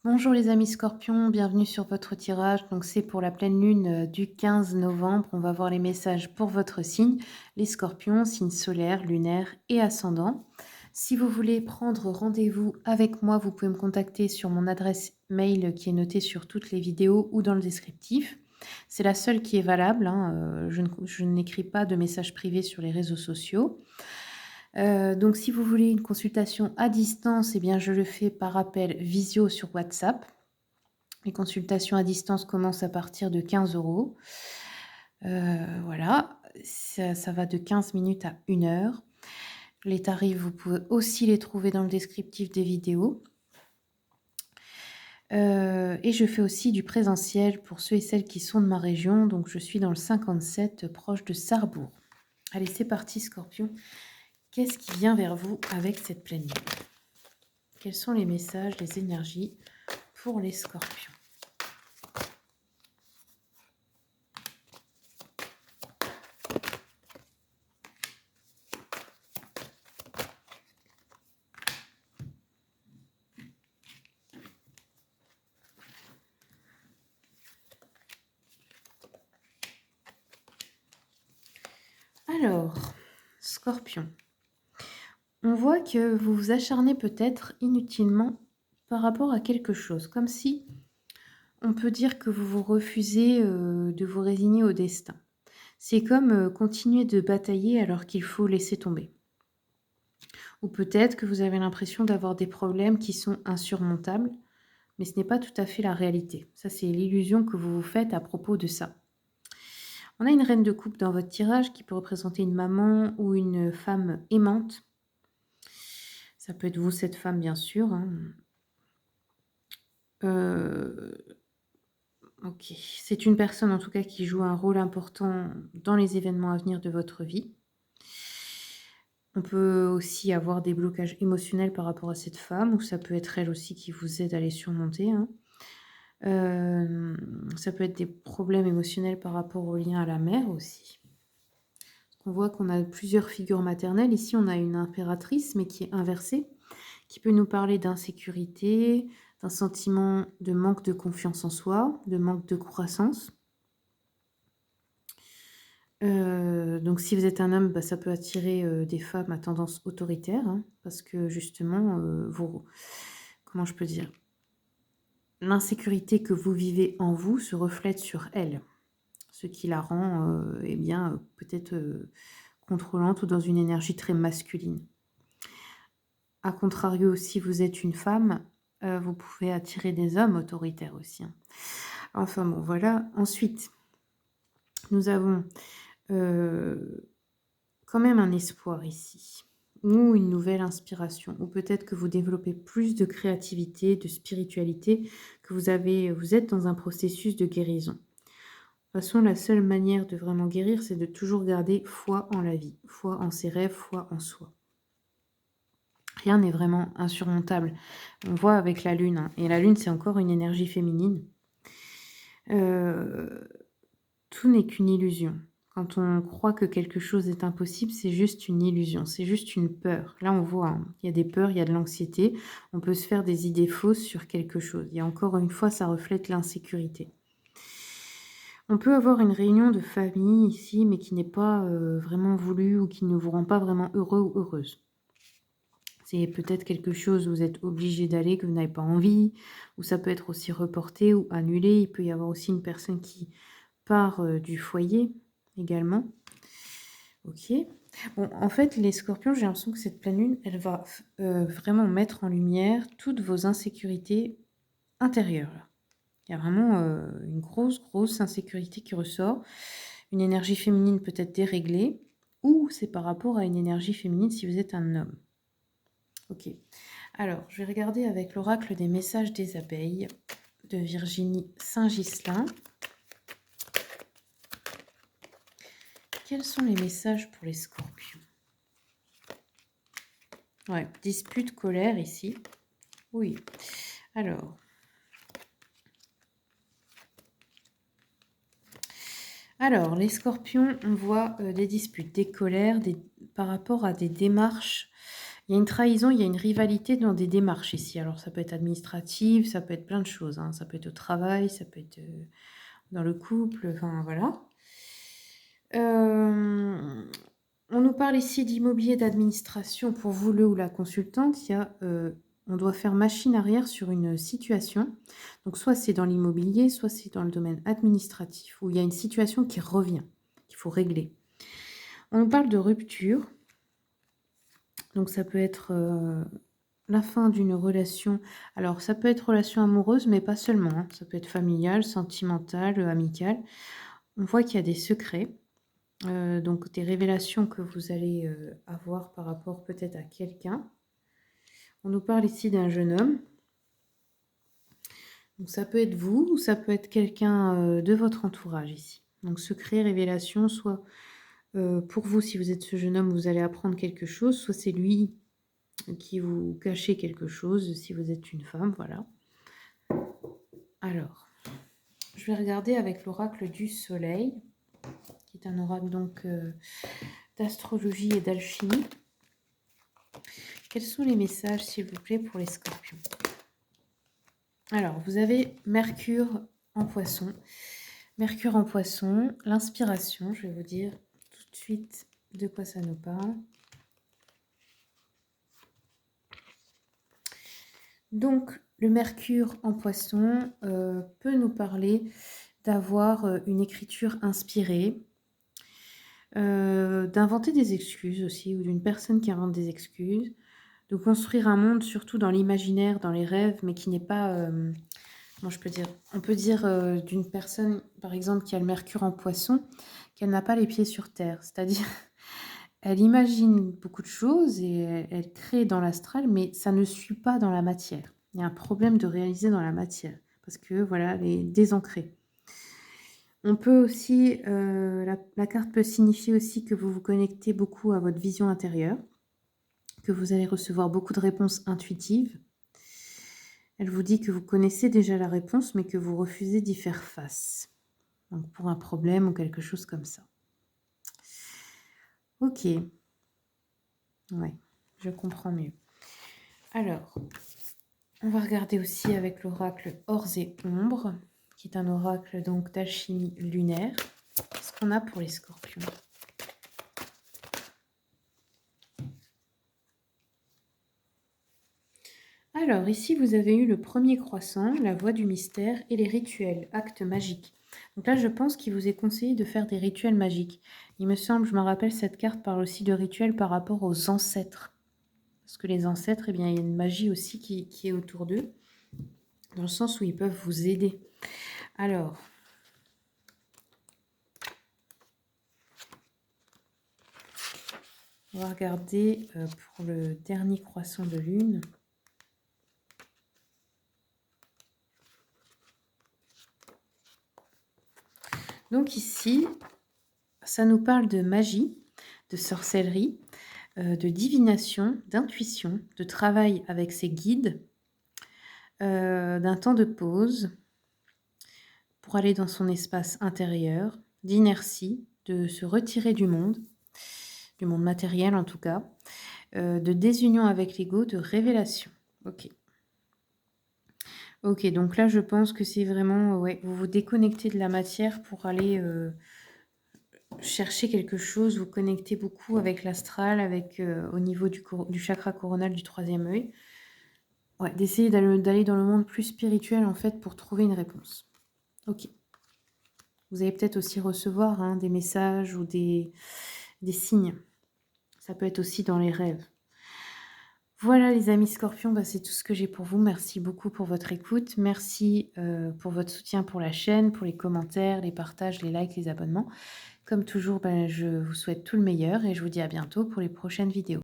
Bonjour les amis scorpions, bienvenue sur votre tirage. Donc c'est pour la pleine lune du 15 novembre. On va voir les messages pour votre signe, les scorpions, signe solaire, lunaire et ascendant. Si vous voulez prendre rendez-vous avec moi, vous pouvez me contacter sur mon adresse mail qui est notée sur toutes les vidéos ou dans le descriptif. C'est la seule qui est valable, hein, je n'écris pas de messages privés sur les réseaux sociaux. Donc si vous voulez une consultation à distance, eh bien je le fais par appel visio sur WhatsApp. Les consultations à distance commencent à partir de 15 €. Voilà, ça va de 15 minutes à 1 heure. Les tarifs, vous pouvez aussi les trouver dans le descriptif des vidéos. Et je fais aussi du présentiel pour ceux et celles qui sont de ma région. Donc je suis dans le 57, proche de Sarrebourg. Allez, c'est parti Scorpion. Qu'est-ce qui vient vers vous avec cette pleine lune? Quels sont les messages, les énergies pour les Scorpions? Alors, Scorpion, on voit que vous vous acharnez peut-être inutilement par rapport à quelque chose, comme si on peut dire que vous vous refusez de vous résigner au destin. C'est comme continuer de batailler alors qu'il faut laisser tomber. Ou peut-être que vous avez l'impression d'avoir des problèmes qui sont insurmontables, mais ce n'est pas tout à fait la réalité. Ça, c'est l'illusion que vous vous faites à propos de ça. On a une reine de coupe dans votre tirage qui peut représenter une maman ou une femme aimante. Ça peut être vous, cette femme, bien sûr, hein. OK. C'est une personne, en tout cas, qui joue un rôle important dans les événements à venir de votre vie. On peut aussi avoir des blocages émotionnels par rapport à cette femme, ou ça peut être elle aussi qui vous aide à les surmonter, hein. Ça peut être des problèmes émotionnels par rapport au lien à la mère aussi. On voit qu'on a plusieurs figures maternelles. Ici, on a une impératrice, mais qui est inversée, qui peut nous parler d'insécurité, d'un sentiment de manque de confiance en soi, de manque de croissance. Donc si vous êtes un homme, bah, ça peut attirer, des femmes à tendance autoritaire, hein, parce que justement, vous comment je peux dire? L'insécurité que vous vivez en vous se reflète sur elle, ce qui la rend, eh bien, peut-être, contrôlante ou dans une énergie très masculine. A contrario, si vous êtes une femme, vous pouvez attirer des hommes autoritaires aussi, hein. Enfin bon, voilà. Ensuite, nous avons, heu, quand même un espoir ici, ou une nouvelle inspiration, ou peut-être que vous développez plus de créativité, de spiritualité, que vous êtes dans un processus de guérison. De toute façon, la seule manière de vraiment guérir, c'est de toujours garder foi en la vie, foi en ses rêves, foi en soi. Rien n'est vraiment insurmontable. On voit avec la lune, hein, et la lune, c'est encore une énergie féminine. Heu, Tout n'est qu'une illusion. Quand on croit que quelque chose est impossible, c'est juste une illusion, c'est juste une peur. Là, on voit, hein, il y a des peurs, il y a de l'anxiété. On peut se faire des idées fausses sur quelque chose. Et encore une fois, ça reflète l'insécurité. On peut avoir une réunion de famille ici, mais qui n'est pas, vraiment voulue ou qui ne vous rend pas vraiment heureux ou heureuse. C'est peut-être quelque chose où vous êtes obligé d'aller, que vous n'avez pas envie, ou ça peut être aussi reporté ou annulé. Il peut y avoir aussi une personne qui part, du foyer également. OK. Bon, en fait, les scorpions, j'ai l'impression que cette pleine lune, elle va vraiment mettre en lumière toutes vos insécurités intérieures, là. Il y a vraiment, une grosse, grosse insécurité qui ressort. Une énergie féminine peut-être déréglée, ou c'est par rapport à une énergie féminine si vous êtes un homme. OK. Alors, je vais regarder avec l'oracle des messages des abeilles de Virginie Saint-Ghislain. Quels sont les messages pour les scorpions? Ouais, dispute, colère ici. Oui. Alors. Alors, les scorpions, on voit des disputes, des colères par rapport à des démarches Il y a une trahison, il y a une rivalité dans des démarches ici. Alors ça peut être administratif, ça peut être plein de choses, hein. Ça peut être au travail, ça peut être, dans le couple, enfin voilà. On nous parle ici d'immobilier d'administration pour vous, le ou la consultante. Il y a, on doit faire machine arrière sur une situation. Donc soit c'est dans l'immobilier, soit c'est dans le domaine administratif, où il y a une situation qui revient, qu'il faut régler. On nous parle de rupture. Donc ça peut être, la fin d'une relation. Alors ça peut être relation amoureuse, mais pas seulement, hein. Ça peut être familial, sentimental, amical. On voit qu'il y a des secrets, donc des révélations que vous allez, avoir par rapport peut-être à quelqu'un. On nous parle ici d'un jeune homme. Donc ça peut être vous ou ça peut être quelqu'un, de votre entourage ici. Donc secret, révélation, soit, pour vous, si vous êtes ce jeune homme, vous allez apprendre quelque chose, soit c'est lui qui vous cachez quelque chose, si vous êtes une femme, voilà. Alors, je vais regarder avec l'oracle du soleil, qui est un oracle donc d'astrologie et d'alchimie. Quels sont les messages, s'il vous plaît, pour les scorpions? Alors, vous avez Mercure en poisson. Mercure en poisson, l'inspiration, je vais vous dire tout de suite de quoi ça nous parle. Donc, le Mercure en poisson peut nous parler d'avoir une écriture inspirée, d'inventer des excuses aussi, ou d'une personne qui invente des excuses, de construire un monde surtout dans l'imaginaire, dans les rêves, mais qui n'est pas... comment je peux dire? On peut dire d'une personne, par exemple, qui a le Mercure en poisson, qu'elle n'a pas les pieds sur terre. C'est-à-dire, elle imagine beaucoup de choses et elle crée dans l'astral, mais ça ne suit pas dans la matière. Il y a un problème de réaliser dans la matière, parce que, voilà, elle est désancrée. On peut aussi, la carte peut signifier aussi que vous vous connectez beaucoup à votre vision intérieure, que vous allez recevoir beaucoup de réponses intuitives. Elle vous dit que vous connaissez déjà la réponse, mais que vous refusez d'y faire face. Donc pour un problème ou quelque chose comme ça. Ok. Ouais, je comprends mieux. Alors, on va regarder aussi avec l'oracle Ors et Ombres, qui est un oracle donc d'alchimie lunaire. Qu'est-ce qu'on a pour les scorpions? Alors, ici, vous avez eu le premier croissant, la voie du mystère et les rituels, actes magiques. Donc là, je pense qu'il vous est conseillé de faire des rituels magiques. Il me semble, je me rappelle, cette carte parle aussi de rituels par rapport aux ancêtres. Parce que les ancêtres, eh bien, il y a une magie aussi qui est autour d'eux, dans le sens où ils peuvent vous aider. Alors, on va regarder pour le dernier croissant de lune. Donc ici, ça nous parle de magie, de sorcellerie, de divination, d'intuition, de travail avec ses guides, d'un temps de pause pour aller dans son espace intérieur, d'inertie, de se retirer du monde matériel en tout cas, de désunion avec l'ego, de révélation. Ok. Ok, donc là je pense que c'est vraiment, ouais, vous vous déconnectez de la matière pour aller chercher quelque chose, vous connectez beaucoup avec l'astral, avec au niveau du chakra coronal du troisième œil. Ouais, d'essayer d'aller dans le monde plus spirituel en fait pour trouver une réponse. Ok. Vous allez peut-être aussi recevoir hein, des messages ou des signes. Ça peut être aussi dans les rêves. Voilà les amis scorpions, bah, c'est tout ce que j'ai pour vous. Merci beaucoup pour votre écoute. Merci pour votre soutien pour la chaîne, pour les commentaires, les partages, les likes, les abonnements. Comme toujours, bah, je vous souhaite tout le meilleur et je vous dis à bientôt pour les prochaines vidéos.